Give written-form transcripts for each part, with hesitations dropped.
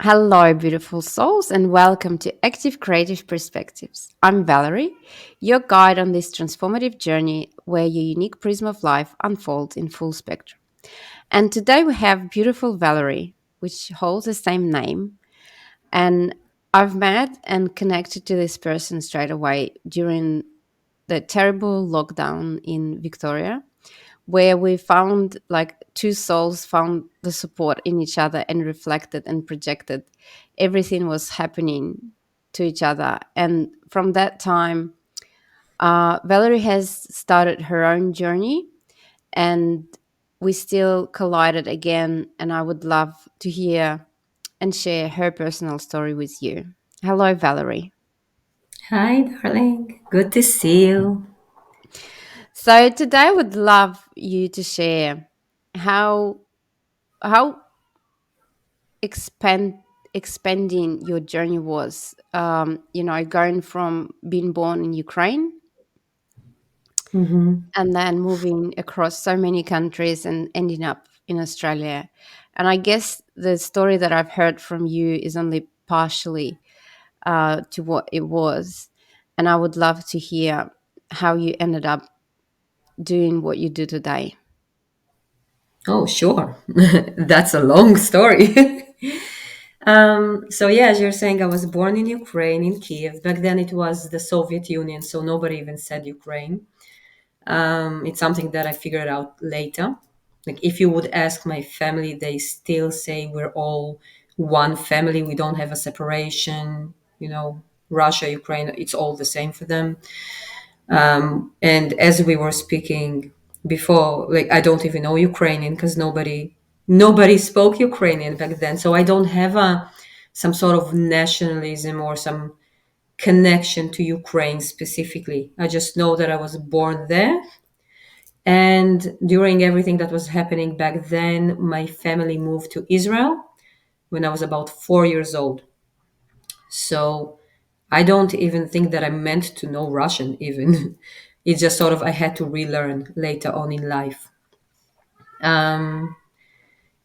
Hello, beautiful souls, and welcome to Active Kreative Perspectives. I'm Valerie, your guide on this transformative journey where your unique prism of life unfolds in full spectrum. And today we have beautiful Valerie, which holds the same name. And I've met and connected to this person straight away during the terrible lockdown in Victoria, where we found like two souls found the support in each other and reflected and projected everything was happening to each other. And from that time, Valerie has started her own journey, and we still collided again. And I would love to hear and share her personal story with you. Hello, Valerie. Hi, darling. Good to see you. So today I would love you to share how how expand expanding your journey was, going from being born in Ukraine hmm and then moving across so many countries and ending up in Australia. And I guess the story that I've heard from you is only partially to what it was, and I would love to hear how you ended up doing what you do today. Oh, sure. That's a long story. Yeah, as you're saying, I was born in Ukraine, in Kiev. Back then it was the Soviet Union, so nobody even said Ukraine. It's something that I figured out later. Like, if you would ask my family, they still say we're all one family. We don't have a separation. Russia, Ukraine, it's all the same for them. And as we were speaking before, like, I don't even know Ukrainian because nobody spoke Ukrainian back then. So I don't have a some sort of nationalism or some connection to Ukraine specifically. I just know that I was born there. And during everything that was happening back then, my family moved to Israel when I was about 4 years old. So I don't even think that I meant to know Russian, even. It's just sort of I had to relearn later on in life. Um,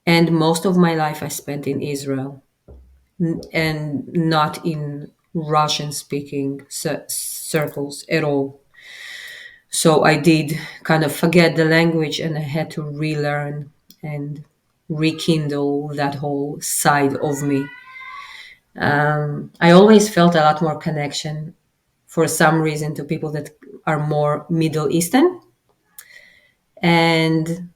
and most of my life I spent in Israel and not in Russian speaking circles at all. So I did kind of forget the language and I had to relearn and rekindle that whole side of me. I always felt a lot more connection for some reason to people that are more Middle Eastern. And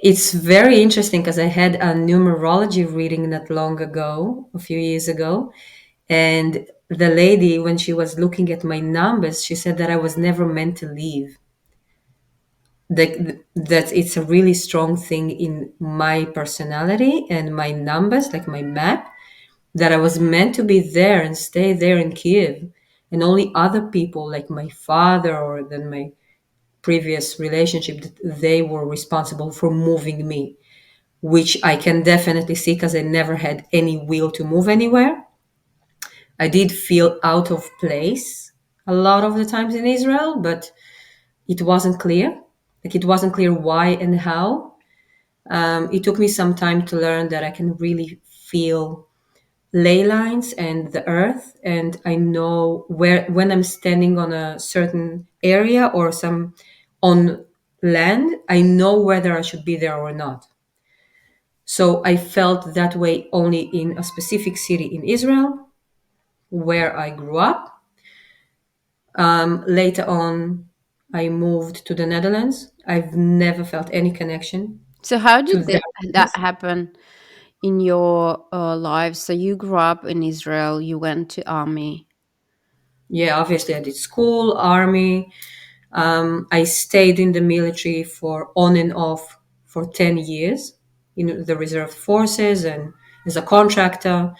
it's very interesting because I had a numerology reading not long ago, a few years ago. And the lady, when she was looking at my numbers, she said that I was never meant to leave. That it's a really strong thing in my personality and my numbers, like my map, that I was meant to be there and stay there in Kiev. And only other people, like my father or then my previous relationship, that they were responsible for moving me, which I can definitely see because I never had any will to move anywhere. I did feel out of place a lot of the times in Israel, but it wasn't clear. Like, it wasn't clear why and how. It took me some time to learn that I can really feel ley lines and the earth, and I know where when I'm standing on a certain area or some on land, I know whether I should be there or not. So I felt that way only in a specific city in Israel where I grew up. Later on, I moved to the Netherlands. I've never felt any connection So how to did that that place. happen in your lives? So you grew up in Israel, you went to army. Yeah, obviously, I did school, army. I stayed in the military for on and off for 10 years in the reserve forces and as a contractor,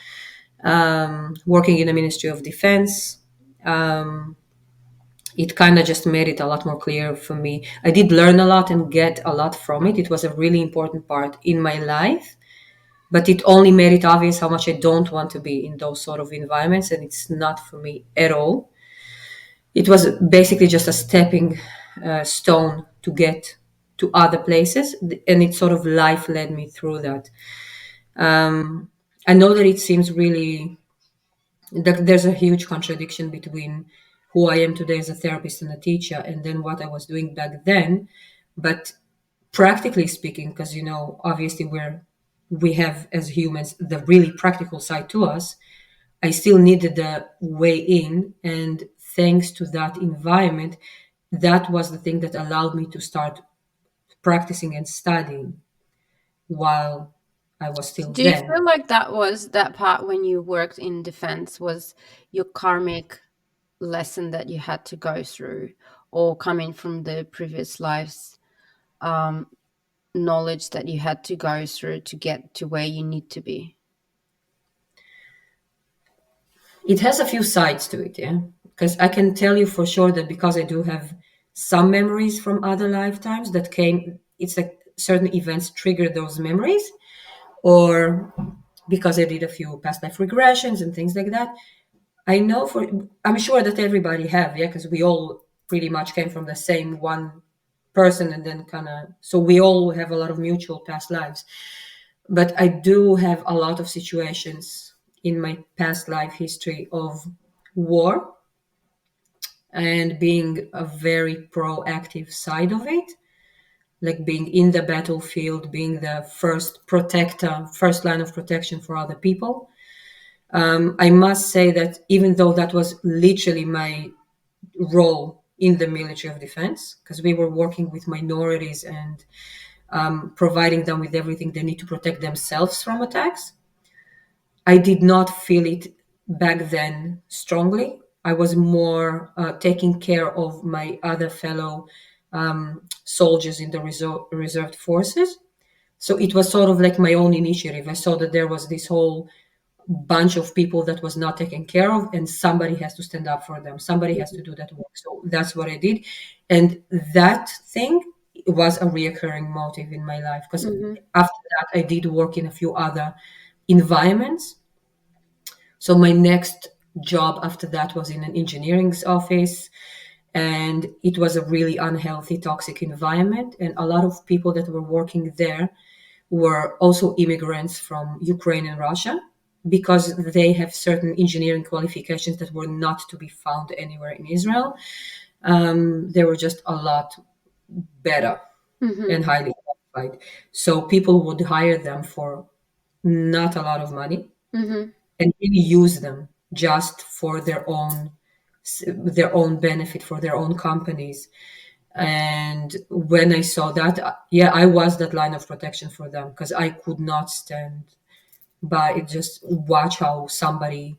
working in the Ministry of Defense. Um, it kind of just made it a lot more clear for me. I did learn a lot and get a lot from it. It was a really important part in my life, but it only made it obvious how much I don't want to be in those sort of environments, and it's not for me at all. It was basically just a stepping stone to get to other places, and it sort of life led me through that. I know that it seems really that there's a huge contradiction between who I am today as a therapist and a teacher and then what I was doing back then. But practically speaking, because obviously we have as humans the really practical side to us, I still needed the way in, and thanks to that environment, that was the thing that allowed me to start practicing and studying while I was still Do you then. feel like that was that part when you worked in defense was your karmic lesson that you had to go through, or coming from the previous lives, um, knowledge that you had to go through to get to where you need to be? It has a few sides to it, yeah. Because I can tell you for sure that because I do have some memories from other lifetimes that came, it's like certain events trigger those memories, or because I did a few past life regressions and things like that. I know for, I'm sure that everybody have, yeah, because we all pretty much came from the same one person and then kind of, so we all have a lot of mutual past lives. But I do have a lot of situations in my past life history of war and being a very proactive side of it, like being in the battlefield, being the first protector, first line of protection for other people. I must say that even though that was literally my role in the military of defense, because we were working with minorities and providing them with everything they need to protect themselves from attacks, I did not feel it back then strongly. I was more taking care of my other fellow soldiers in the reserved forces. So it was sort of like my own initiative. I saw that there was this whole bunch of people that was not taken care of, and somebody has to stand up for them. Somebody has to do that work. So that's what I did. And that thing was a reoccurring motive in my life because Mm-hmm. after that, I did work in a few other environments. So my next job after that was in an engineering's office, and it was a really unhealthy, toxic environment. And a lot of people that were working there were also immigrants from Ukraine and Russia because they have certain engineering qualifications that were not to be found anywhere in Israel. They were just a lot better Mm-hmm. and highly qualified. So people would hire them for not a lot of money Mm-hmm. and really use them just for their own benefit for their own companies. And when I saw that, yeah, I was that line of protection for them because I could not stand by just watch how somebody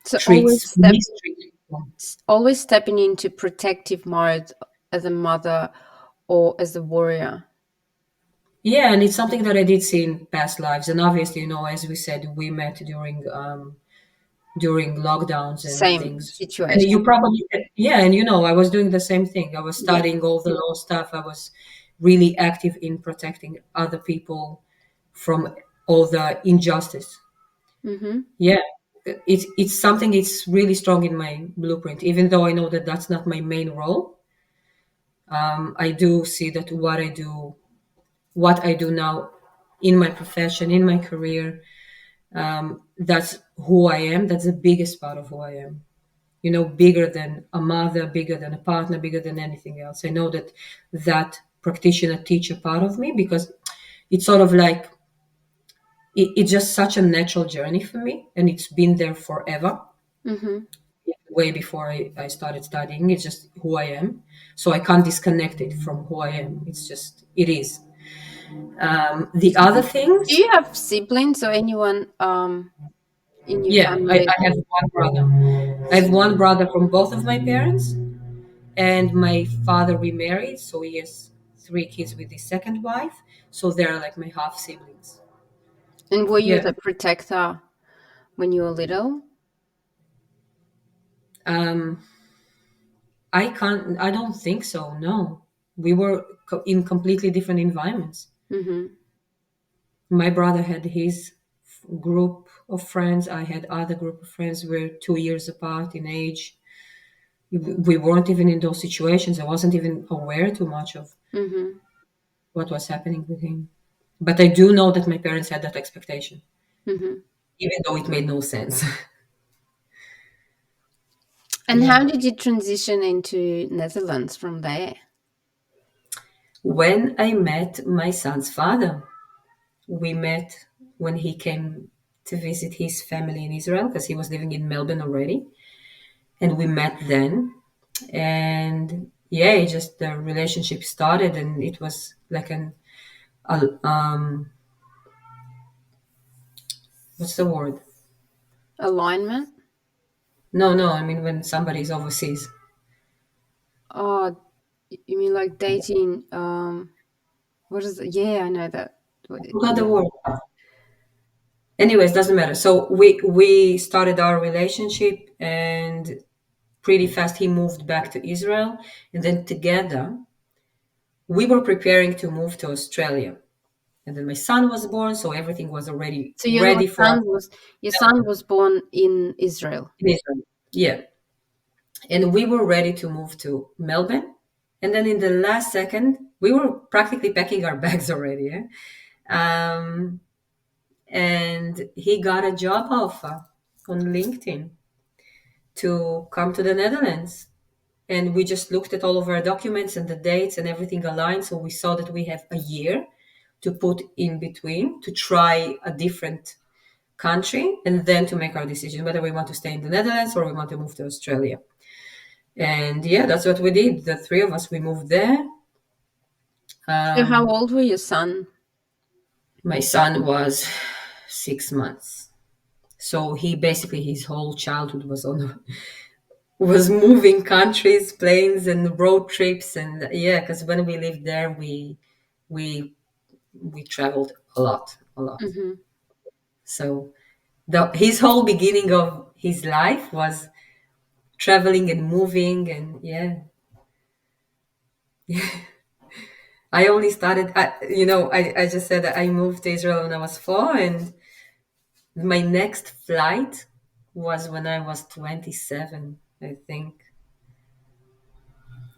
So treats mistreats them. always stepping into protective mode as a mother or as a warrior. Yeah, and it's something that I did see in past lives. And obviously, as we said, we met during lockdowns and Same things. And situation. you probably, yeah, and I was doing the same thing. I was Yeah. studying all the law stuff. I was really active in protecting other people from all the injustice. Mm-hmm. Yeah, it's something. It's really strong in my blueprint. Even though I know that that's not my main role, I do see that what I do now in my profession, in my career, that's who I am. That's the biggest part of who I am. Bigger than a mother, bigger than a partner, bigger than anything else. I know that practitioner teacher part of me because it's sort of like it's just such a natural journey for me, and it's been there forever, Mm-hmm. way before I started studying. It's just who I am, so I can't disconnect it from who I am. It's just it is. The other Do things, you have siblings or anyone in your yeah, I, family? I have one brother. I have one brother from both of my parents, and my father remarried, so he has 3 kids with his second wife. So they're like my half siblings. And were you Yeah. the protector when you were little? Um, I can't. I don't think so. No, we were in completely different environments. Mm-hmm. My brother had his group of friends. I had other group of friends. We're 2 years apart in age. We weren't even in those situations. I wasn't even aware too much of Mm-hmm. what was happening with him. But I do know that my parents had that expectation. Mm-hmm. even though it made no sense. And Yeah. how did you transition into Netherlands from there? When I met my son's father, we met when he came to visit his family in Israel because he was living in Melbourne already. And we met then. And yeah, it just the relationship started, and it was like what's the word? Alignment? No, no, I mean when somebody's overseas. Oh, you mean like dating? What is it? Yeah, I know that. Forgot the Yeah. word. Anyways, doesn't matter. So we started our relationship, and pretty fast he moved back to Israel, and then together we were preparing to move to Australia. And then my son was born, so everything was already So ready for us your son was born in Israel. in Israel. Yeah. And we were ready to move to Melbourne. And then in the last second, we were practically packing our bags already. Eh? Um, and he got a job offer on LinkedIn to come to the Netherlands. And we just looked at all of our documents and the dates and everything aligned. So we saw that we have a year to put in between to try a different country and then to make our decision whether we want to stay in the Netherlands or we want to move to Australia. And yeah, that's what we did. The three of us, we moved there. So how Um, old were your son? my son was 6 months. So he basically his whole childhood was on was moving countries, planes, and road trips, and yeah, because when we lived there, we we traveled a lot, a lot. Hmm. So his whole beginning of his life was traveling and moving, and yeah, I only started. I just said that I moved to Israel when I was 4, and my next flight was when I was 27, I think.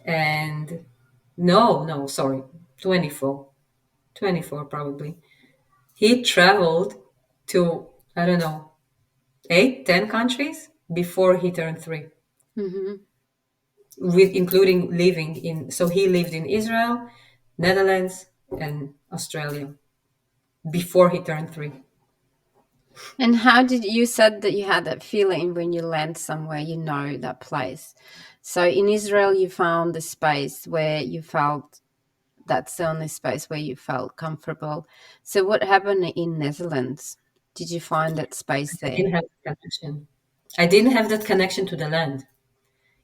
And no, no, sorry, 24, 24 probably. He traveled to, I don't know, 8, 10 countries before he turned 3, Hmm. with including living in, so he lived in Israel, Netherlands, and Australia before he turned 3. And how did you said that you had that feeling when you land somewhere, you know that place. So in Israel, you found the space where you felt that's the only space where you felt comfortable. So what happened in Netherlands? Did you find that space I there? didn't have that connection. I didn't have that connection to the land.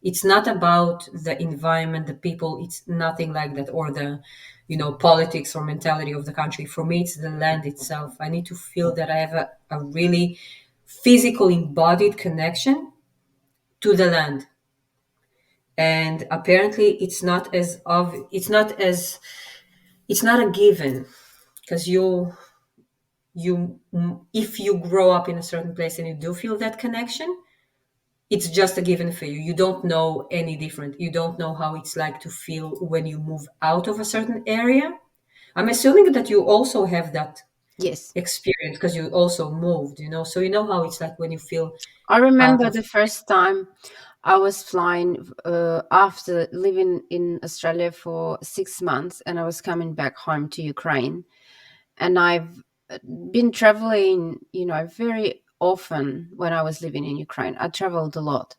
It's not about the environment, the people. It's nothing like that, or the, politics or mentality of the country. For me, it's the land itself. I need to feel that I have a really physical, embodied connection to the land. And apparently, it's not a given because if you grow up in a certain place and you do feel that connection, it's just a given for you. You don't know any different. You don't know how it's like to feel when you move out of a certain area. I'm assuming that you also have that Yes. experience because you also moved, so you know how it's like when you feel I part remember of. the first time I was flying after living in Australia for 6 months and I was coming back home to Ukraine. And I've been traveling, very often when I was living in Ukraine. I traveled a lot.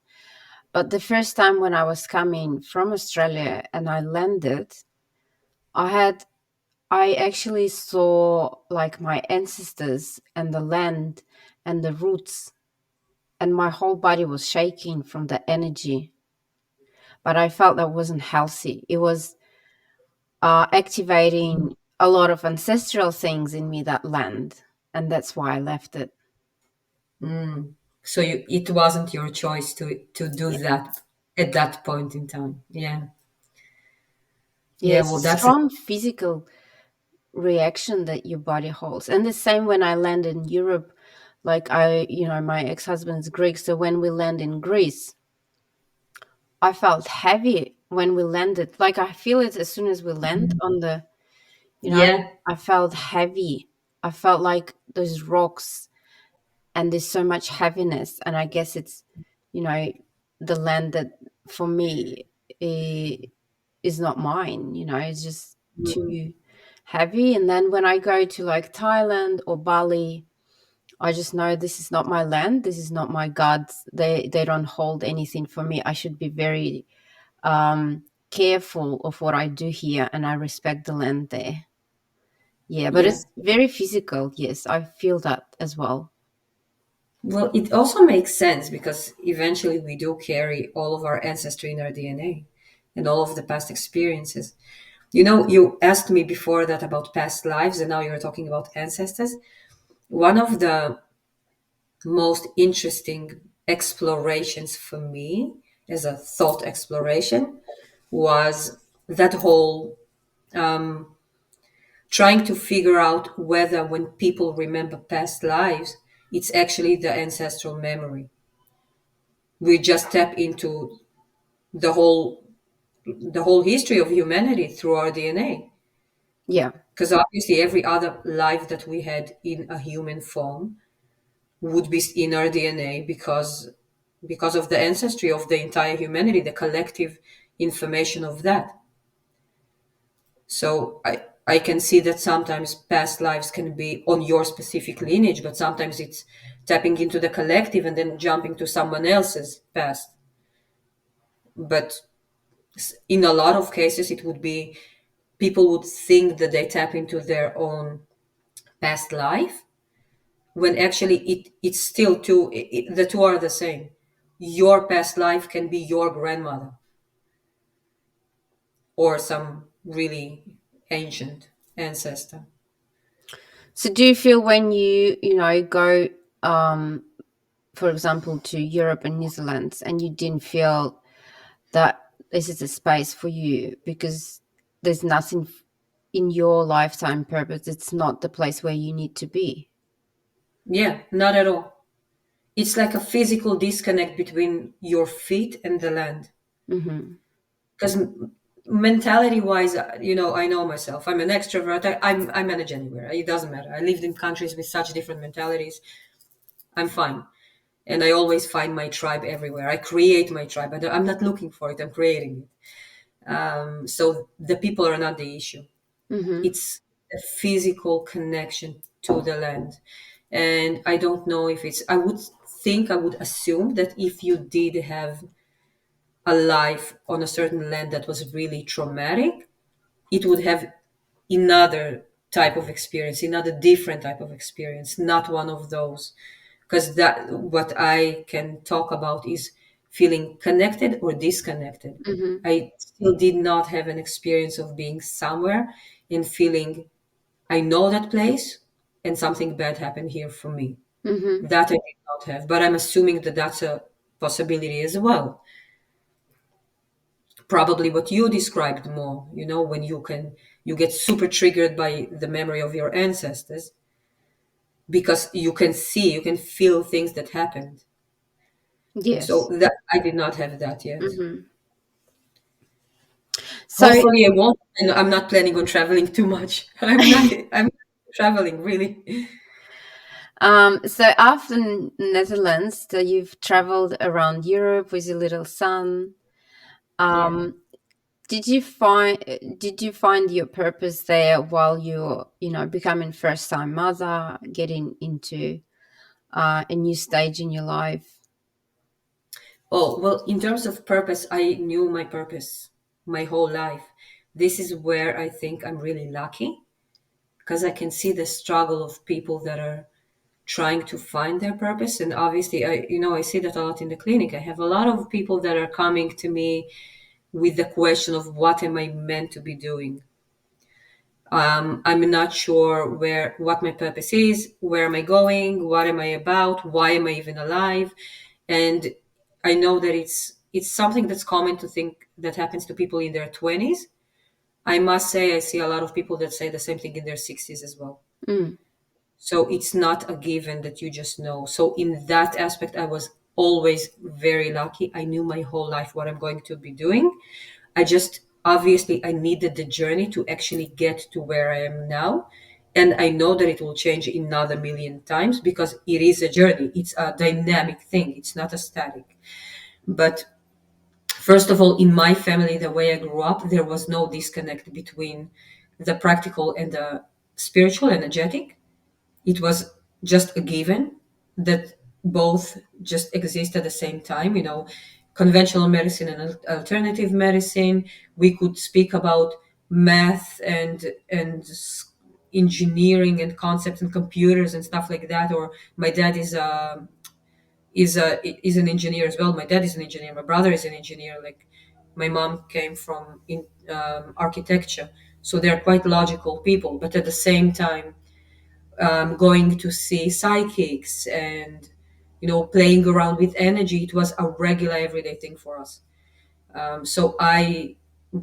But the first time when I was coming from Australia and I landed, I had I actually saw like my ancestors and the land and the roots, and my whole body was shaking from the energy. But I felt that wasn't healthy. It was activating a lot of ancestral things in me that land, and that's why I left it. Mm. So it wasn't your choice to do Yeah, that at that point in time. Yeah, yeah, yeah. it's a Well, that's strong physical reaction that your body holds, and the same when I land in Europe. Like my ex-husband's Greek, so when we land in Greece, I felt heavy when we landed. Like I feel it as soon as we land on the, you know, yeah. I felt heavy. I felt like those rocks and there's so much heaviness. And I guess it's, you know, the land that for me is not mine. You know, it's just too heavy. And then when I go to like Thailand or Bali, I just know this is not my land. This is not my gods. They don't hold anything for me. I should be very careful of what I do here, and I respect the land there. Yeah, but Yeah. it's very physical. Yes, I feel that as well. Well, it also makes sense because eventually we do carry all of our ancestry in our DNA and all of the past experiences. You know, you asked me before that about past lives, and now you're talking about ancestors. One of the most interesting explorations for me as a thought exploration was that whole trying to figure out whether when people remember past lives, it's actually the ancestral memory. We just tap into the whole history of humanity through our DNA. Yeah. Because obviously every other life that we had in a human form would be in our DNA because of the ancestry of the entire humanity, the collective information of that. So I can see that sometimes past lives can be on your specific lineage, but sometimes it's tapping into the collective and then jumping to someone else's past. But in a lot of cases, it would be people would think that they tap into their own past life when actually it's still the two are the same. Your past life can be your grandmother or some really ancient ancestor. So do you feel when you know, go, um, for example, to Europe and New Zealand, and you didn't feel that this is a space for you because there's nothing in your lifetime purpose, it's not the place where you need to be? Yeah, not at all. It's like a physical disconnect between your feet and the land. Mm-hmm. Because mentality wise, I know myself. I'm an extrovert. I manage anywhere. It doesn't matter. I lived in countries with such different mentalities. I'm fine. And I always find my tribe everywhere. I create my tribe. I'm not looking for it. I'm creating it. So the people are not the issue. Mm-hmm. It's a physical connection to the land. And I don't know if I would assume that if you did have a life on a certain land that was really traumatic, it would have another type of experience, another different type of experience, not one of those. Because that what I can talk about is feeling connected or disconnected. Mm-hmm. I still did not have an experience of being somewhere and feeling I know that place and something bad happened here for me. Mm-hmm. That I did not have, but I'm assuming that that's a possibility as well. Probably what you described more, when you get super triggered by the memory of your ancestors because you can feel things that happened. So Yes. that I did not have that yet. Mm-hmm. So, Hopefully I won't, and I'm not planning on traveling too much. I'm traveling really. so after Netherlands, so you've traveled around Europe with your little son. Yeah. Um, did you find your purpose there while you're, becoming first time mother, getting into a new stage in your life? Oh, well, in terms of purpose, I knew my purpose my whole life. This is where I think I'm really lucky because I can see the struggle of people that are trying to find their purpose. And obviously, I see that a lot in the clinic. I have a lot of people that are coming to me with the question of what am I meant to be doing? I'm not sure what my purpose is, where am I going, what am I about, why am I even alive? And I know that it's something that's common to think that happens to people in their 20s. I must say I see a lot of people that say the same thing in their 60s as well. Mm. So it's not a given that you just know. So in that aspect, I was always very lucky. I knew my whole life what I'm going to be doing. I just obviously I needed the journey to actually get to where I am now. And I know that it will change another million times because it is a journey. It's a dynamic thing. It's not a static. But first of all, in my family, the way I grew up, there was no disconnect between the practical and the spiritual, energetic. It was just a given that both just exist at the same time. Conventional medicine and alternative medicine. We could speak about math and engineering and concepts and computers and stuff like that. Or my dad is an engineer as well. My dad is an engineer. My brother is an engineer. Like my mom came from in architecture, so they're quite logical people. But at the same time, going to see psychics and playing around with energy, it was a regular everyday thing for us. So I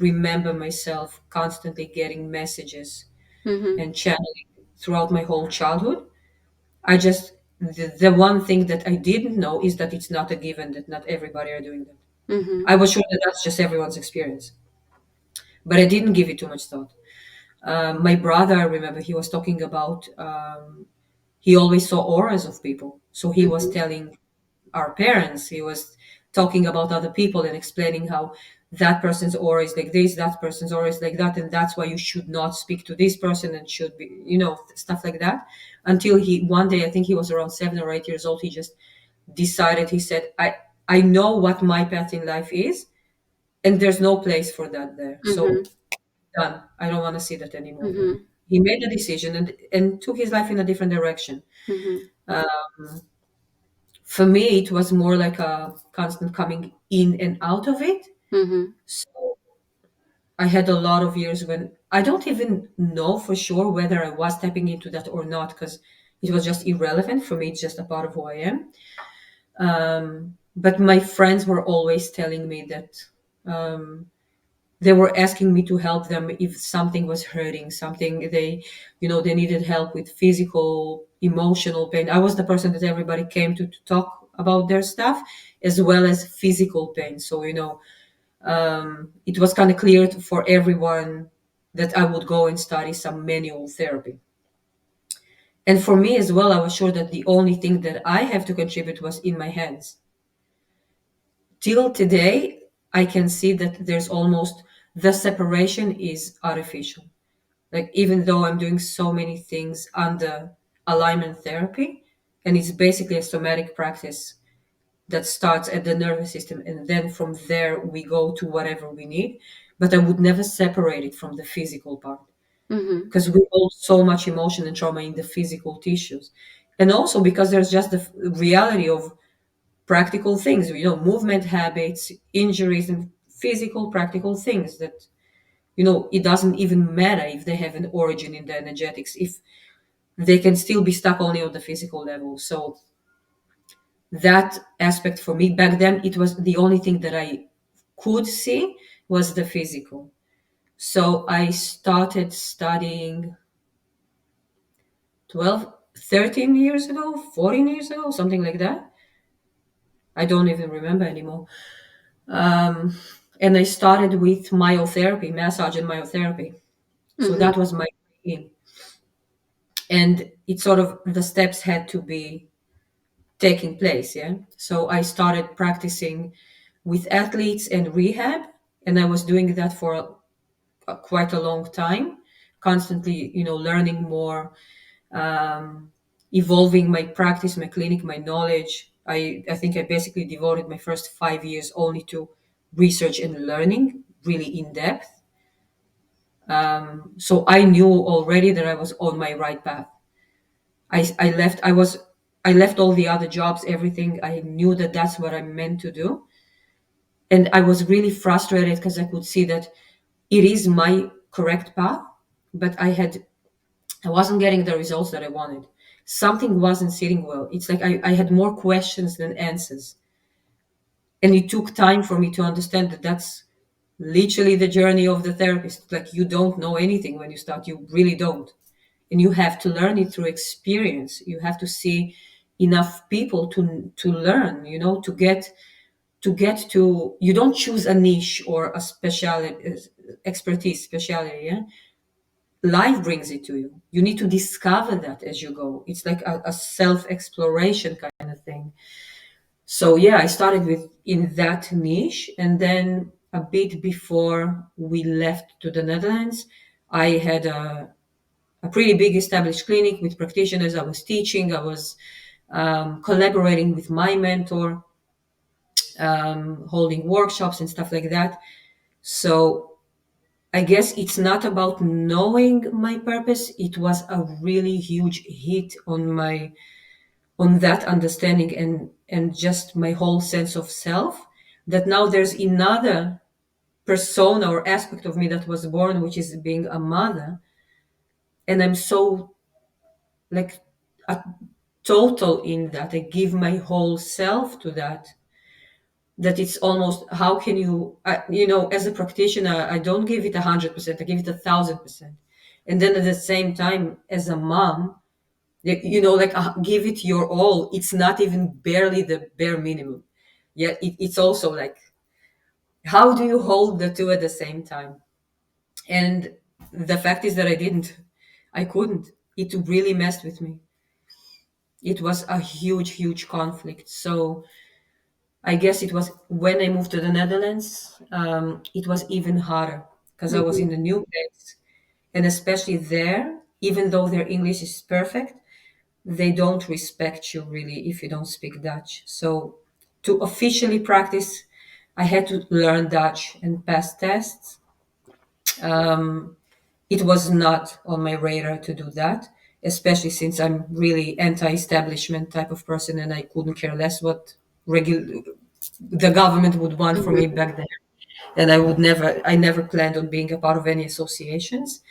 remember myself constantly getting messages Mhm. and channeling throughout my whole childhood. The one thing that I didn't know is that it's not a given, that not everybody are doing that. I Mhm. was sure that that's just everyone's experience, but I didn't give it too much thought. My brother, I remember, he was talking about, he always saw auras of people. So he was Mhm. telling our parents, he was talking about other people and explaining how that person's aura is like this, that person's aura is like that, and that's why you should not speak to this person and should be, stuff like that. Until he, one day, I think he was around 7 or 8 years old, he just decided, he said, I know what my path in life is, and there's no place for that there. So Mhm. done. I don't want to see that anymore. Mhm. He made a decision and took his life in a different direction. Mhm. Uh, for me, it was more like a constant coming in and out of it. Mhm. So I had a lot of years when I don't even know for sure whether I was tapping into that or not, because it was just irrelevant for me. It's just a part of who I am. But my friends were always telling me that they were asking me to help them if something was hurting, something they needed help with, physical, emotional pain. I was the person that everybody came to talk about their stuff, as well as physical pain. So it was kind of clear for everyone that I would go and study some manual therapy. And for me as well, I was sure that the only thing that I have to contribute was in my hands. Till today, I can see that there's almost, the separation is artificial. Like, even though I'm doing so many things under alignment therapy, and it's basically a somatic practice that starts at the nervous system, and then from there we go to whatever we need. But I would never separate it from the physical part, Mhm. because we hold so much emotion and trauma in the physical tissues. And also because there's just the reality of practical things, movement habits, injuries, and physical practical things that, it doesn't even matter if they have an origin in the energetics, if they can still be stuck only on the physical level. So that aspect for me back then, it was the only thing that I could see was the physical. So I started studying 12, 13 years ago, 14 years ago, something like that. I don't even remember anymore. Um, and I started with myotherapy, massage and myotherapy. So that Mhm. was my in. And it sort of, the steps had to be taking place. Yeah. So I started practicing with athletes and rehab. And I was doing that for quite a long time, constantly, learning more, um, evolving my practice, my clinic, my knowledge. I think I basically devoted my first 5 years only to research and learning, really in depth. So I knew already that I was on my right path. I left all the other jobs, everything. I knew that that's what I meant to do, and I was really frustrated because I could see that it is my correct path, but I wasn't getting the results that I wanted. Something wasn't sitting well. It's like I had more questions than answers. And it took time for me to understand that that's literally the journey of the therapist. Like, you don't know anything when you start, you really don't. And you have to learn it through experience. You have to see enough people to learn, to you don't choose a niche or a specialty, expertise, specialty, yeah? life brings it to you. You need to discover that as you go. It's like a self exploration kind of thing. So yeah, I started with in that niche, and then a bit before we left to the Netherlands, I had a pretty big established clinic with practitioners. I was teaching, I was collaborating with my mentor, holding workshops and stuff like that. So I guess it's not about knowing my purpose. It was a really huge hit on my on that understanding and just my whole sense of self, that now there's another persona or aspect of me that was born, which is being a mother, and I'm so like a total in that. I give my whole self to that, that it's almost, how can you, as a practitioner, I don't give it 100%, I give it 1,000%. And then at the same time, as a mom, like give it your all. It's not even barely the bare minimum. Yet it's also like, how do you hold the two at the same time? And the fact is that I couldn't. It really messed with me. It was a huge, huge conflict. So I guess it was when I moved to the Netherlands, it was even harder because I was Mm-hmm. in a new place. And especially there, even though their English is perfect, they don't respect you really if you don't speak Dutch. So to officially practice, I had to learn Dutch and pass tests. Um, it was not on my radar to do that, especially since I'm really anti-establishment type of person, and I couldn't care less what the government would want from me Mm-hmm. back then. And I never planned on being a part of any associations.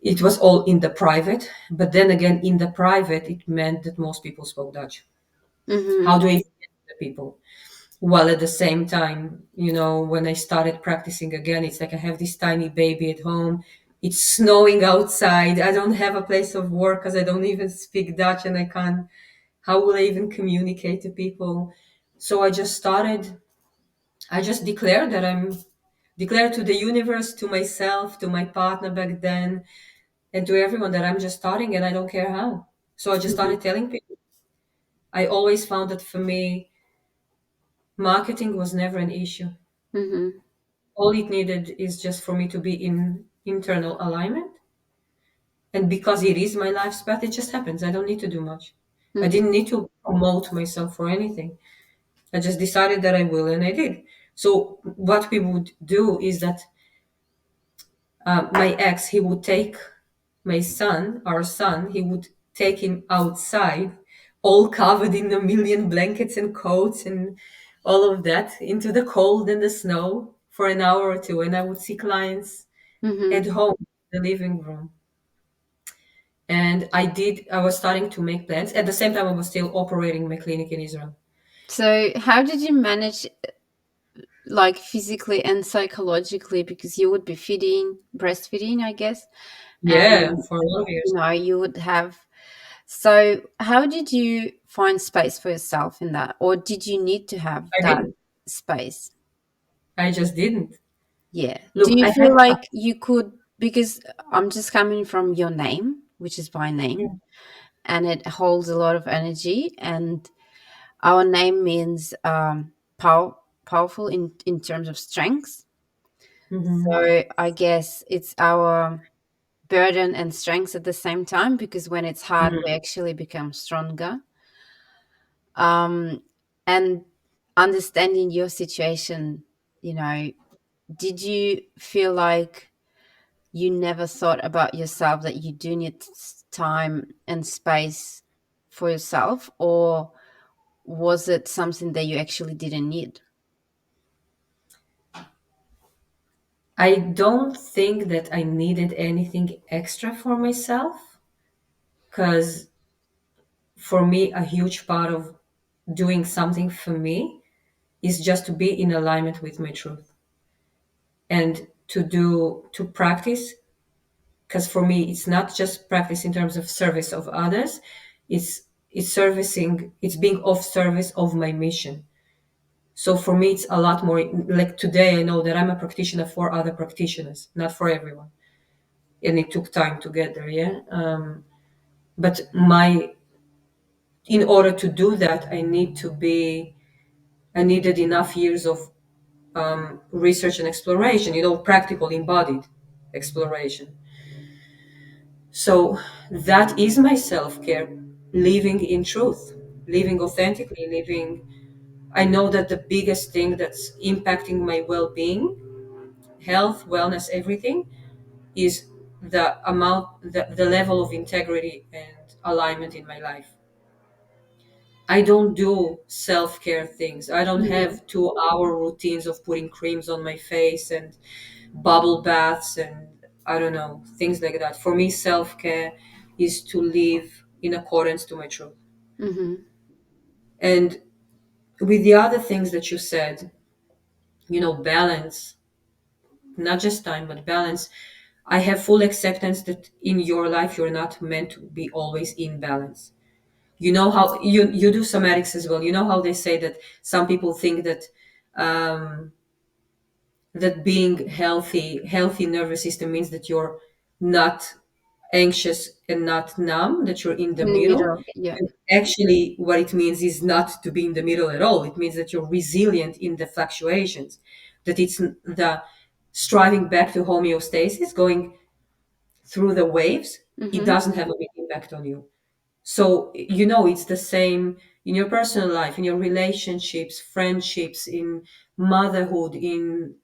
It was all in the private, but then again, in the private, it meant that most people spoke Dutch. How Mm-hmm. do I get the people? While at the same time, when I started practicing again, it's like I have this tiny baby at home. It's snowing outside. I don't have a place of work because I don't even speak Dutch, and I can't. How will I even communicate to people? So I just declared to the universe, to myself, to my partner back then, and to everyone that I'm just starting and I don't care how. So I just Mm-hmm. started telling people. I always found that for me, marketing was never an issue. Mm-hmm. All it needed is just for me to be in internal alignment. And because it is my life's path, it just happens. I don't need to do much. I Mm-hmm. didn't need to promote myself for anything. I just decided that I will, and I did. So what we would do is that my ex, he would take our son, he would take him outside, all covered in a million blankets and coats and all of that, into the cold and the snow for an hour or two. And I would see clients at Mm-hmm. home, in the living room. And I was starting to make plans. At the same time, I was still operating my clinic in Israel. So, how did you manage, like physically and psychologically? Because you would be breastfeeding, I guess, Yeah, and for a lot of years. you would have. So, how did you find space for yourself in that, or did you need to have I that didn't. space? I just didn't. Yeah. Do Look, you I feel had. like you could, because I'm just coming from your name, which is my name, and it holds a lot of energy, and our name means powerful in terms of strength. Mhm. So I guess it's our burden and strength at the same time, because when it's hard, we actually become stronger. Um, and understanding your situation, you know, did you feel like you never thought about yourself, that you do need time and space for yourself, or was it something that you actually didn't need? I don't think that I needed anything extra for myself, because for me, a huge part of doing something for me is just to be in alignment with my truth and to practice. Because for me, it's not just practice in terms of service of others, it's it's being of service of my mission. So for me, it's a lot more like today, I know that I'm a practitioner for other practitioners, not for everyone. and it took time to get there. Yeah. But my in order to do that, I needed enough years of research and exploration, practical embodied exploration. So that is my self-care, living in truth, living authentically, living. I know that the biggest thing that's impacting my well-being, health, wellness, everything, is the level of integrity and alignment in my life. I don't do self-care things. I don't Mm-hmm. have 2-hour routines of putting creams on my face and bubble baths and I don't know, things like that. For me, self-care is to live in accordance to my truth. Mm-hmm. And with the other things that you said, balance, not just time, but balance. I have full acceptance that in your life, you're not meant to be always in balance. You know how you do somatics as well. You know how they say that some people think that um, that being healthy nervous system means that you're not anxious and not numb, that you're in the In the middle. middle. Yeah. And actually, what it means is not to be in the middle at all. It means that you're resilient in the fluctuations, that it's the striving back to homeostasis, going through the waves. It Mm-hmm. doesn't have a big impact on you. So, it's the same in your personal life, in your relationships, friendships, in motherhood, in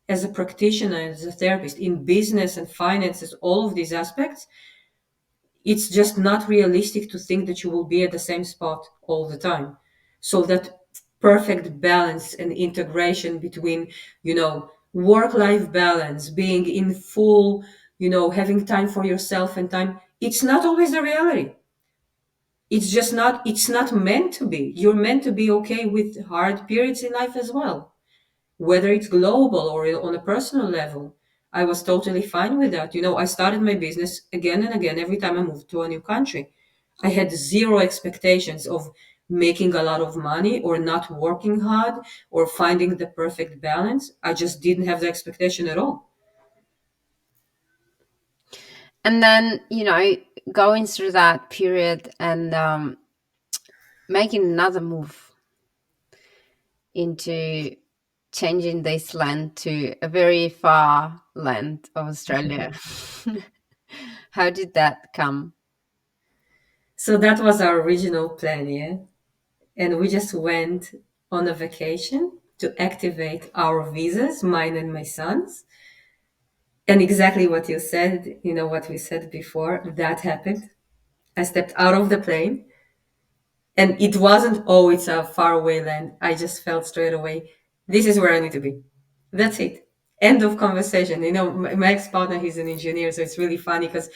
as a practitioner, as a therapist, in business and finances, all of these aspects. It's just not realistic to think that you will be at the same spot all the time. So that perfect balance and integration between, work-life balance, being in full, having time for yourself and time, it's not always the reality. It's not meant to be. You're meant to be okay with hard periods in life as well, whether it's global or on a personal level. I was totally fine with that. I started my business again and again every time I moved to a new country. I had zero expectations of making a lot of money or not working hard or finding the perfect balance. I just didn't have the expectation at all. And then, going through that period and making another move into changing this land to a very far land of Australia. How did that come? So that was our original plan, yeah. And we just went on a vacation to activate our visas, mine and my son's. And exactly what you said, what we said before, that happened. I stepped out of the plane and it wasn't, oh, it's a faraway land. I just felt straight away, this is where I need to be. That's it. End of conversation. My ex-partner, he's an engineer, so it's really funny because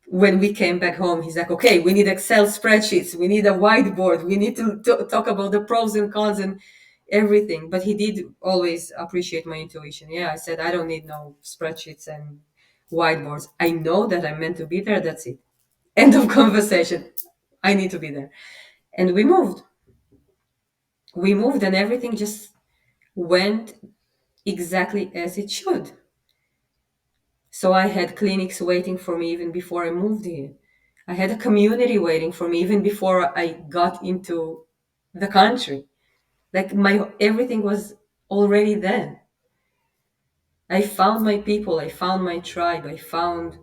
when we came back home, he's like, okay, we need Excel spreadsheets, we need a whiteboard, we need to talk about the pros and cons and everything. But he did always appreciate my intuition. Yeah, I said, I don't need no spreadsheets and whiteboards. I know that I'm meant to be there. That's it. End of conversation. I need to be there. And we moved. We moved, and everything just went exactly as it should. So I had clinics waiting for me even before I moved here. I had a community waiting for me even before I got into the country. Like my everything was already then. I found my people, I found my tribe, I found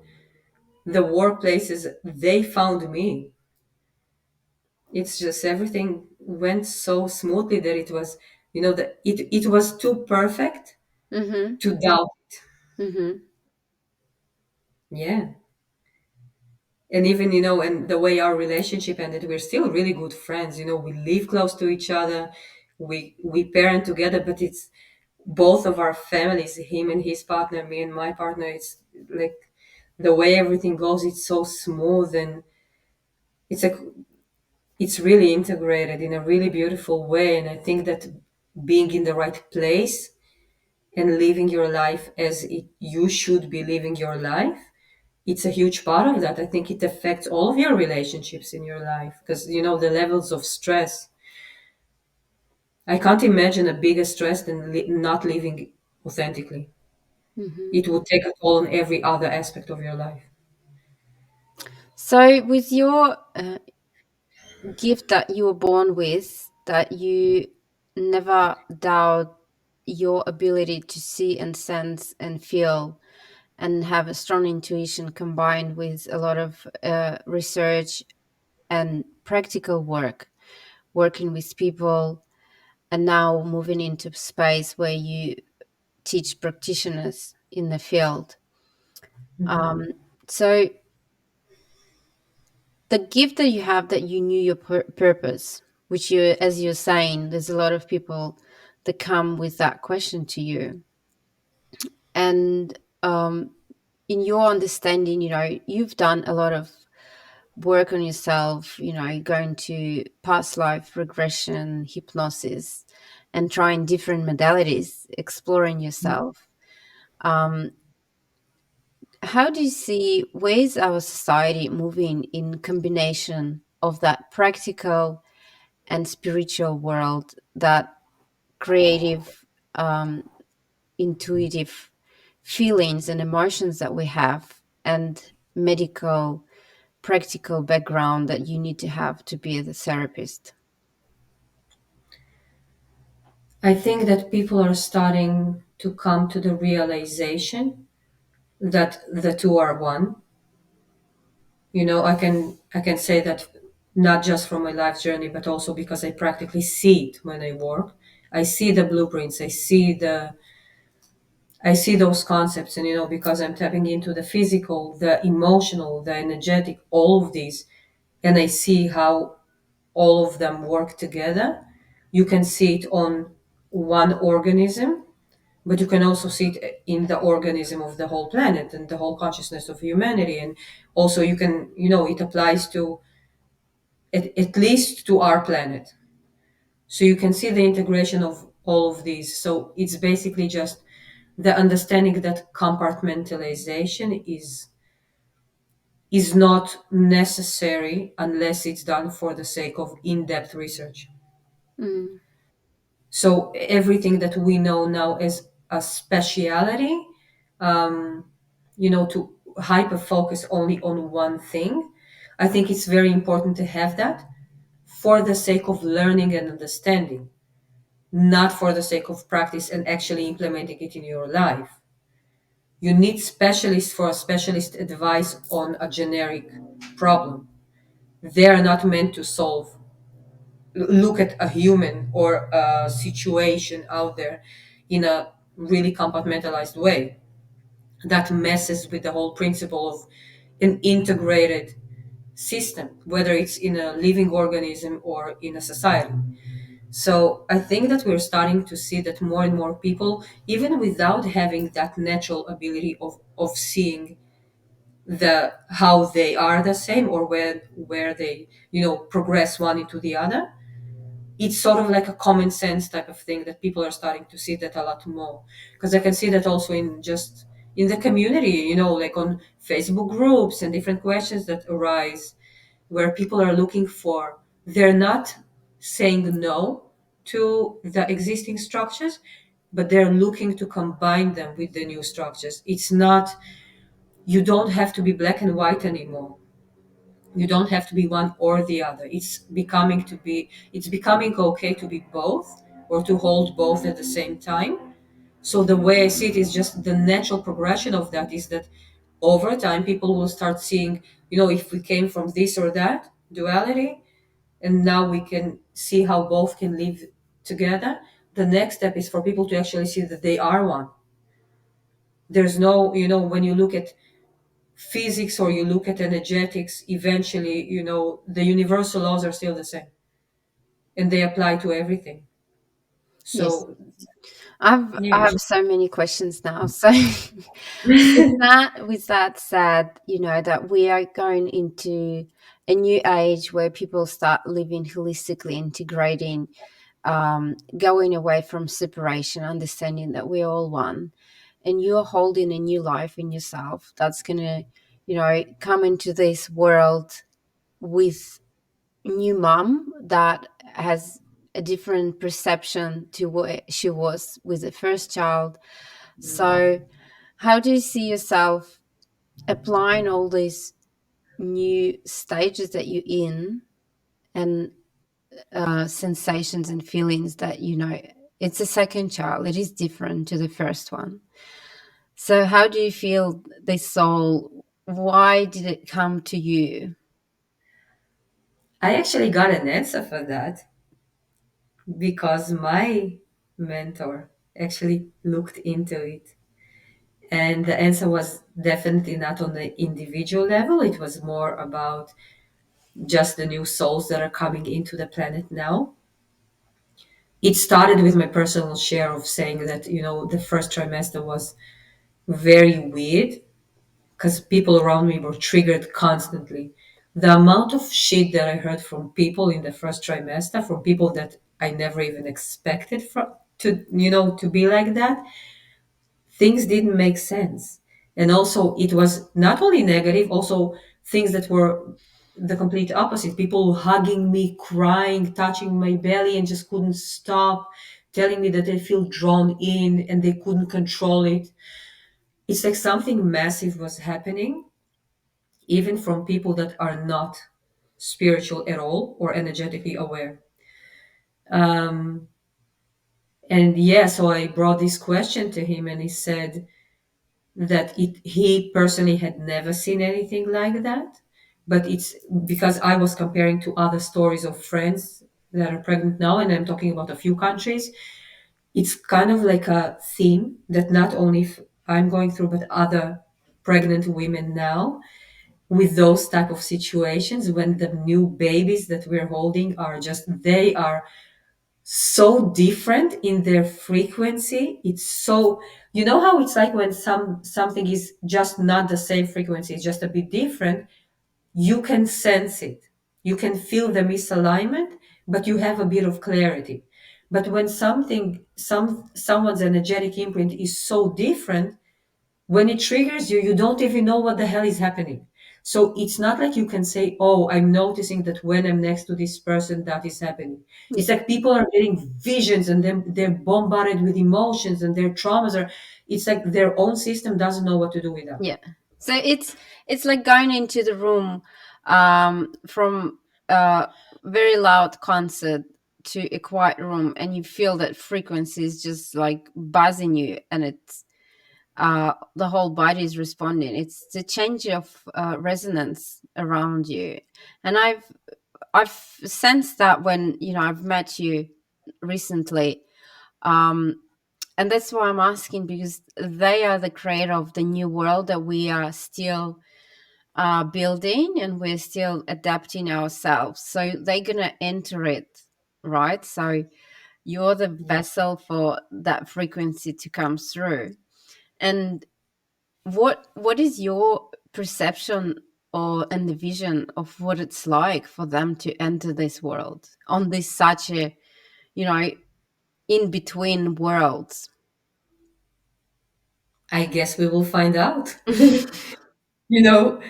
the workplaces, they found me. It's just everything went so smoothly that it was, that it was too perfect Mm-hmm. to doubt. Mm-hmm. Yeah. And even, and the way our relationship ended, we're still really good friends. We live close to each other, we parent together, but it's both of our families, him and his partner, me and my partner. It's like the way everything goes, it's so smooth, and it's like it's really integrated in a really beautiful way. And I think that being in the right place and living your life as you should be living your life, it's a huge part of that. I think it affects all of your relationships in your life because, the levels of stress. I can't imagine a bigger stress than not living authentically. Mhm. It would take a toll on every other aspect of your life. So, with your gift that you were born with, that you never doubt your ability to see and sense and feel and have a strong intuition combined with a lot of research and practical work, working with people, and now moving into space where you teach practitioners in the field. Um, so the gift that you have, that you knew your purpose, which you, as you're saying, there's a lot of people that come with that question to you, and in your understanding, you've done a lot of work on yourself, going to past life regression, hypnosis, and trying different modalities, exploring yourself. um, how do you see, ways our society moving in combination of that practical and spiritual world, that creative, um, intuitive feelings and emotions that we have, and medical practical background that you need to have to be a therapist? I think that people are starting to come to the realization that the two are one. I can say that not just from my life journey, but also because I practically see it when I work. I see the blueprints. I see those concepts, and because I'm tapping into the physical, the emotional, the energetic, all of these, and I see how all of them work together. You can see it on one organism, but you can also see it in the organism of the whole planet and the whole consciousness of humanity. And also, it applies to at least to our planet. So you can see the integration of all of these. So it's basically just the understanding that compartmentalization is not necessary unless it's done for the sake of in-depth research. Mm, So everything that we know now as a speciality, to hyper focus only on one thing, I think it's very important to have that for the sake of learning and understanding, not for the sake of practice and actually implementing it in your life. You need specialists for a specialist advice on a generic problem. They are not meant to look at a human or a situation out there in a really compartmentalized way that messes with the whole principle of an integrated system, whether it's in a living organism or in a society. So I think that we're starting to see that more and more people, even without having that natural ability of seeing the how they are the same, or where they progress one into the other, it's sort of like a common sense type of thing that people are starting to see that a lot more. Because I can see that also in the community, like on Facebook groups and different questions that arise where people are looking for, they're not saying no to the existing structures, but they're looking to combine them with the new structures. It's not, you don't have to be black and white anymore. You don't have to be one or the other. It's becoming okay to be both, or to hold both at the same time. So the way I see it is just the natural progression of that is that over time people will start seeing, if we came from this or that duality, and now we can see how both can live together. The next step is for people to actually see that they are one. There's no, when you look at physics or you look at energetics, eventually, the universal laws are still the same and they apply to everything. yes. So, I yeah. have so many questions now. So with that said, that we are going into a new age where people start living holistically, integrating, going away from separation, understanding that we're all one, and you're holding a new life in yourself that's gonna, come into this world with new mom that has a different perception to what she was with the first child. So How do you see yourself applying all these new stages that you're in, and sensations and feelings that, it's a second child, it is different to the first one. So how do you feel this soul, why did it come to you? I actually got an answer for that because my mentor actually looked into it. And the answer was definitely not on the individual level. It was more about just the new souls that are coming into the planet now. It started with my personal share of saying that, the first trimester was very weird because people around me were triggered constantly. The amount of shit that I heard from people in the first trimester, from people that I never even expected to be like that, things didn't make sense. And also, it was not only negative, also things that were the complete opposite. People hugging me, crying, touching my belly, and just couldn't stop, telling me that they feel drawn in and they couldn't control it. It's like something massive was happening, even from people that are not spiritual at all or energetically aware. Um, and yeah, so I brought this question to him, and he said, that he personally had never seen anything like that, but it's because I was comparing to other stories of friends that are pregnant now, and I'm talking about a few countries. It's kind of like a theme that not only I'm going through, but other pregnant women now, with those type of situations when the new babies that we're holding are just, they are so different in their frequency. It's so, how it's like when something is just not the same frequency, it's just a bit different. You can sense it, you can feel the misalignment, but you have a bit of clarity. But when someone's energetic imprint is so different, when it triggers you, you don't even know what the hell is happening. So it's not like you can say, oh, I'm noticing that when I'm next to this person, that is happening. Yeah. It's like people are getting visions, and then they're bombarded with emotions, and their traumas are, it's like their own system doesn't know what to do with that. Yeah. So it's like going into the room, from a very loud concert to a quiet room, and you feel that frequency is just like buzzing you, and it's the whole body is responding. It's the change of resonance around you. And I've sensed that when, I've met you recently. um and that's why I'm asking, because they are the creator of the new world that we are still building, and we're still adapting ourselves. So they're gonna enter it, right? So you're the vessel for that frequency to come through. And what is your perception, or and the vision of what it's like for them to enter this world on this such a, you know in between worlds? I guess we will find out. you know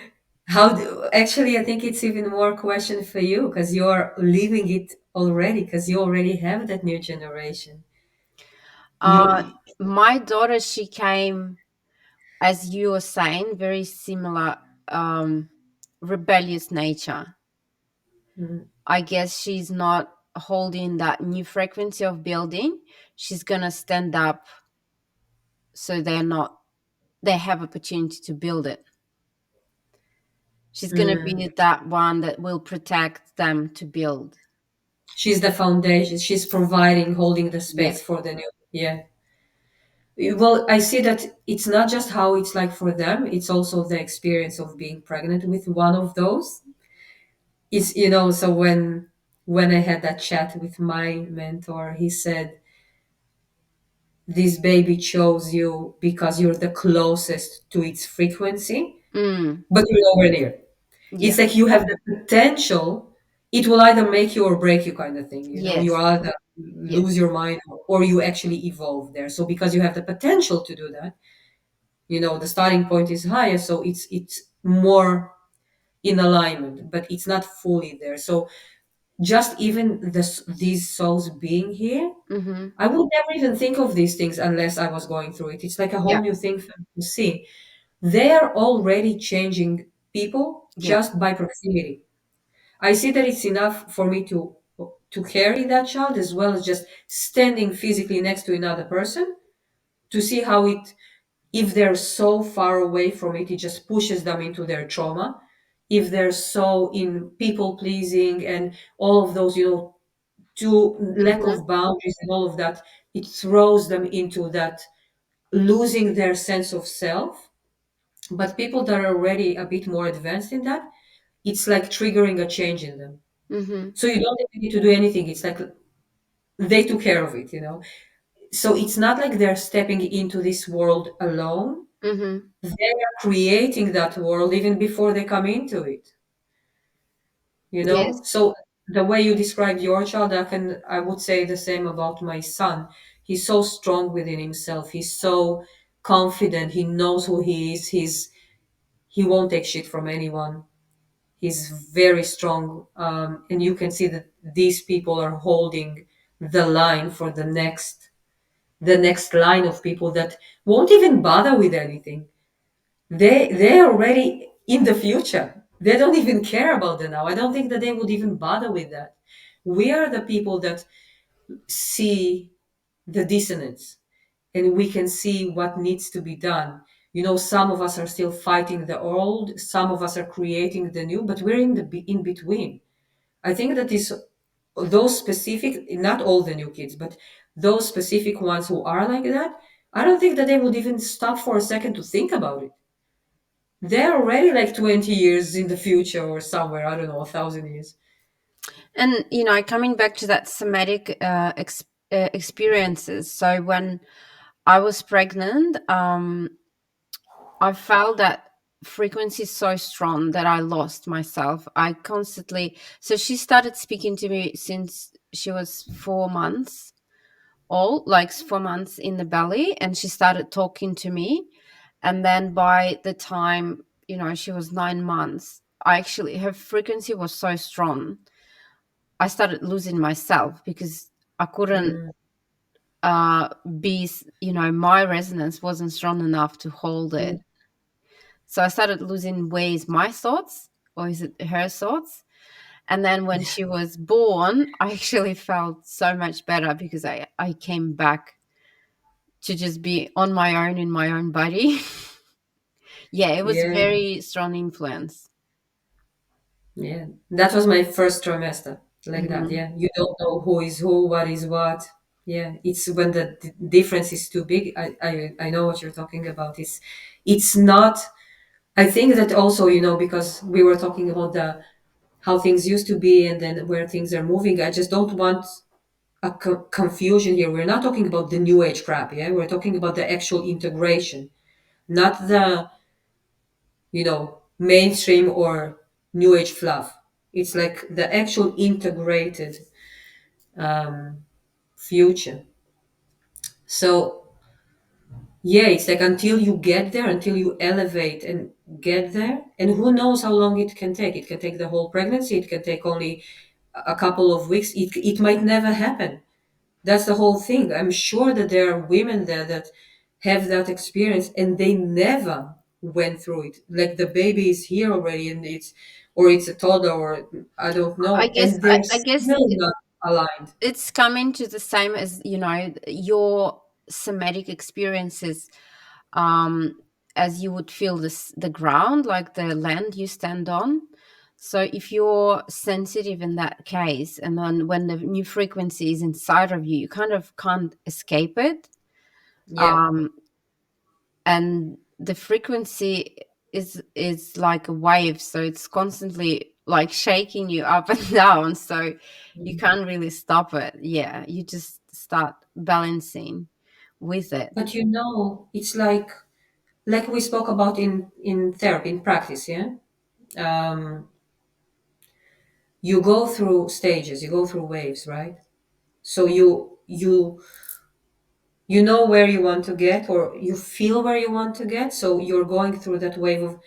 Actually, I think it's even more question for you because you're living it already, because you already have that new generation. uh You my daughter, she came, as you were saying, very similar, um rebellious nature. Mhm. I guess she's not holding that new frequency of building. She's gonna stand up, so they have opportunity to build it. She's gonna Mm. be that one that will protect them to build. She's the foundation. She's providing, holding the Yeah. space for the new. Yeah. Well, I see that it's not just how it's like for them, it's also the experience of being pregnant with one of those. It's, so when I had that chat with my mentor, he said, this baby chose you because you're the closest to its frequency, Mm. but you're nowhere near. Yeah. It's like you have the potential. It will either make you or break you, kind of thing. You Yes. either Yeah. lose your mind, or you actually evolve there. So because you have the potential to do that, the starting point is higher, so it's more in alignment, but it's not fully there. So just even these souls being here, Mm-hmm. I would never even think of these things unless I was going through it. It's like a whole Yeah. new thing for me to see. They are already changing people Yeah. just by proximity. I see that it's enough for me to carry that child as well as just standing physically next to another person to see how it, if they're so far away from it, it just pushes them into their trauma. If they're so in people pleasing and all of those, to lack Mm-hmm. of boundaries and all of that, it throws them into that losing their sense of self. But people that are already a bit more advanced in that, it's like triggering a change in them. Mm-hmm. So you don't even need to do anything. It's like they took care of it. So it's not like they're stepping into this world alone. Mm-hmm. They are creating that world even before they come into it. Yes. So the way you described your child, I would say the same about my son. He's so strong within himself. He's so confident. He knows who he is. He won't take shit from anyone. He's very strong, and you can see that these people are holding the line for the next line of people that won't even bother with anything. They're already in the future. They don't even care about the now. I don't think that they would even bother with that. We are the people that see the dissonance, and we can see what needs to be done. Some of us are still fighting the old, some of us are creating the new, but we're in between. I think that is those specific, not all the new kids, but those specific ones who are like that. I don't think that they would even stop for a second to think about it. They're already like 20 years in the future or somewhere, I don't know, 1,000 years. And coming back to that somatic experiences. So when I was pregnant, I felt that frequency so strong that I lost myself. I constantly, so she started speaking to me since she was 4 months old, like 4 months in the belly, and she started talking to me. And then by the time, she was 9 months, I actually, her frequency was so strong. I started losing myself because I couldn't Mm, uh be, my resonance wasn't strong enough to hold mm. it. So I started losing ways my thoughts, or is it her thoughts? And then when she was born, I actually felt so much better because I came back to just be on my own in my own body. Yeah, it was Yeah, very strong influence. yeah. That was my first trimester, like that. Hmm. Yeah, you don't know who is who, what is what. Yeah, it's when the difference is too big. I know what you're talking about. It's not. I think that also, because we were talking about the how things used to be and then where things are moving. I just don't want a confusion here. We're not talking about the new age crap. Yeah, we're talking about the actual integration, not the mainstream or new age fluff. It's like the actual integrated future. So yeah, it's like until you get there, until you elevate and get there, and who knows how long it can take. It can take the whole pregnancy. It can take only a couple of weeks. It might never happen. That's the whole thing. I'm sure that there are women there that have that experience and they never went through it. Like the baby is here already and it's a toddler or I don't I know, guess and they're I guess still not aligned. it's coming to the same as, your somatic experiences, um as you would feel the ground, like the land you stand on. So if you're sensitive in that case, and then when the new frequency is inside of you, you kind of can't escape it. Yeah. um and the frequency is like a wave, so it's constantly like shaking you up and down, so you can't really stop it. Yeah, you just start balancing with it. But it's like we spoke about in therapy, in practice, yeah? Um, you go through stages, you go through waves, right? So you know where you want to get or you feel where you want to get, so you're going through that wave of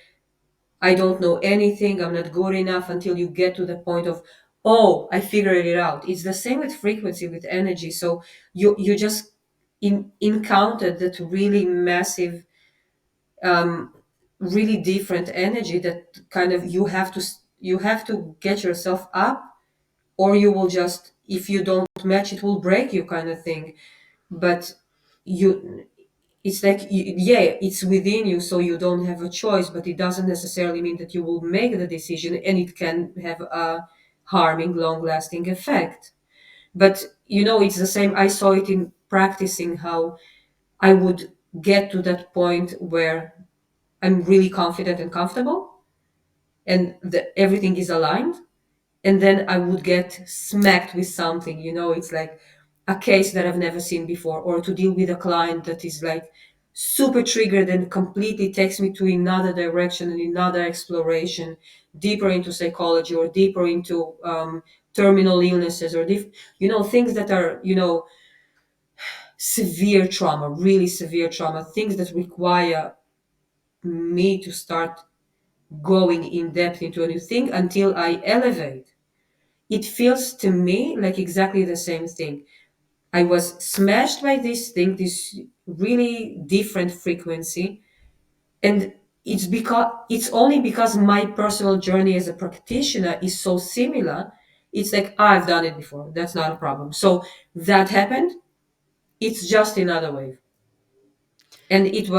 I don't know anything, I'm not good enough, until you get to the point of Oh, I figured it out. It's the same with frequency, with energy. So you just encountered that really massive, um, really different energy that kind of you have to get yourself up, or you will just, if you don't match, it will break you, kind of thing. But you it's like yeah, it's within you, so you don't have a choice, but it doesn't necessarily mean that you will make the decision, and it can have a harming, long lasting effect. But it's the same. I saw it in practicing, how I would get to that point where I'm really confident and comfortable, and everything is aligned, and then I would get smacked with something. It's like a case that I've never seen before, or to deal with a client that is like super triggered and completely takes me to another direction and another exploration, deeper into psychology, or deeper into terminal illnesses, or things that are severe trauma, really severe trauma, things that require me to start going in depth into a new thing until I elevate. It feels to me like exactly the same thing. I was smashed by this thing, this really different frequency, and it's only because my personal journey as a practitioner is so similar. It's like, I've done it before. That's not a problem. So that happened. It's just another wave, and it's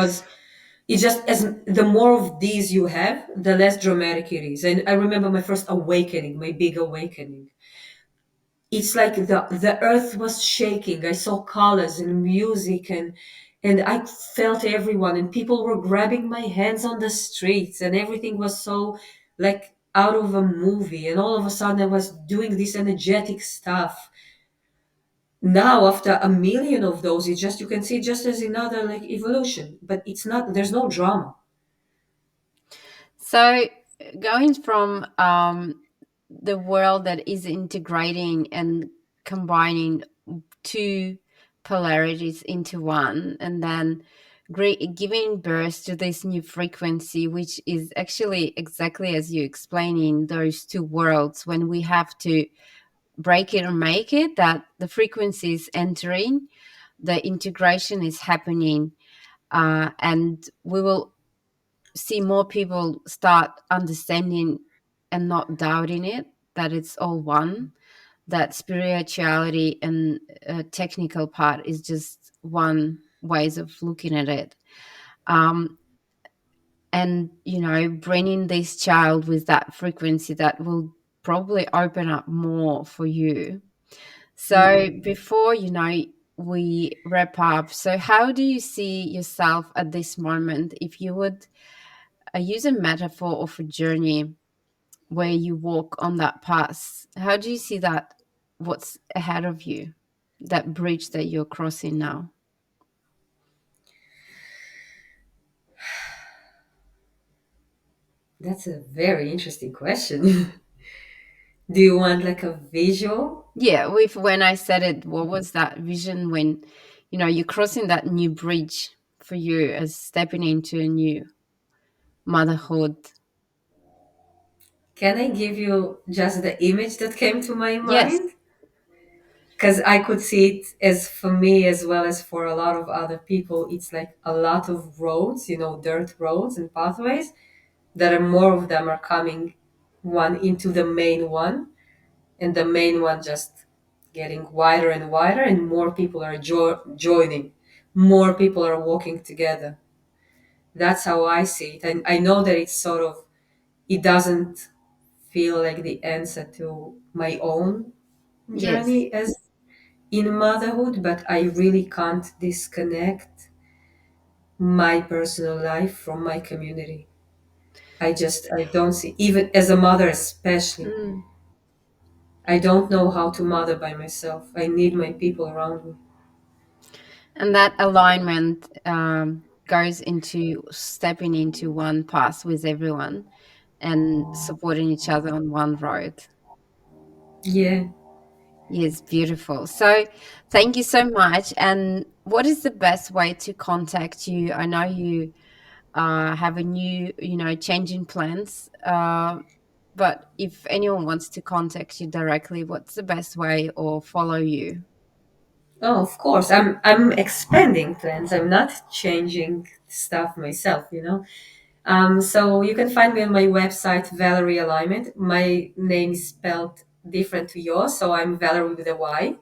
just, as the more of these you have, the less dramatic it is. And I remember my first awakening, my big awakening. It's like the earth was shaking. I saw colors and music, and I felt everyone, and people were grabbing my hands on the streets, and everything was so like out of a movie. And all of a sudden I was doing this energetic stuff. Now, after a million of those, it's just, you can see it just as another like evolution, but it's not, there's no drama. So, going from the world that is integrating and combining two polarities into one, and then giving birth to this new frequency, which is actually exactly as you explaining those two worlds, when we have to break it or make it, that the frequency is entering, the integration is happening, and we will see more people start understanding and not doubting it, that it's all one, that spirituality and technical part is just one ways of looking at it. um, and bringing this child with that frequency, that will probably open up more for you. So before we wrap up, so how do you see yourself at this moment, if you would use a metaphor of a journey where you walk on that path? How do you see that? What's ahead of you? That bridge that you're crossing now? That's a very interesting question. Do you want like a visual? Yeah, with when I said it, what was that vision when you're crossing that new bridge for you as stepping into a new motherhood? Can I give you just the image that came to my Yes. mind? Because I could see it, as for me as well as for a lot of other people. It's like a lot of roads, dirt roads and pathways, that are more of them are coming one into the main one, and the main one just getting wider and wider, and more people are joining, more people are walking together. That's how I see it. And I know that it's sort of, it doesn't feel like the answer to my own Yes. journey as in motherhood, but I really can't disconnect my personal life from my community. I don't see, even as a mother, especially, Mm. I don't know how to mother by myself. I need my people around me. And that alignment goes into stepping into one path with everyone and supporting each other on one road. Yeah. Yes, beautiful. So, thank you so much. And what is the best way to contact you? I know you have a new, changing plans. But if anyone wants to contact you directly, what's the best way or follow you? Oh, of course. I'm expanding plans. I'm not changing stuff myself, you know. So you can find me on my website, Valerie Alignment. My name is spelled different to yours, so I'm Valerie with a Y.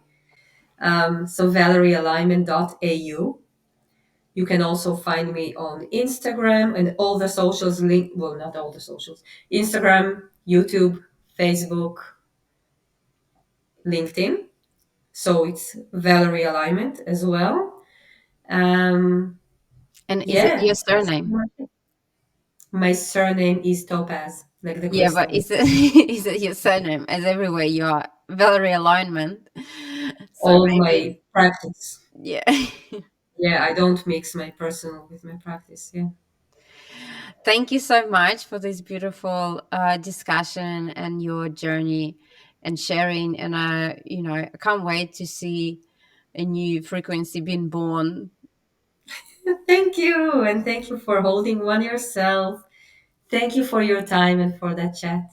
So valeriealignment.au. You can also find me on Instagram and all the socials link, well, not all the socials. Instagram, YouTube, Facebook, LinkedIn. So it's Valerie Alignment as well. Um, And is it yeah, your that's surname? my surname is Topaz, like the Yeah, but crystal. is it is it your surname? As everywhere you are Valerie alignment. So All maybe my practice. yeah. Yeah, I don't mix my personal with my practice. Yeah. Thank you so much for this beautiful discussion and your journey and sharing. And I can't wait to see a new frequency being born. Thank you. And thank you for holding one yourself. Thank you for your time and for that chat.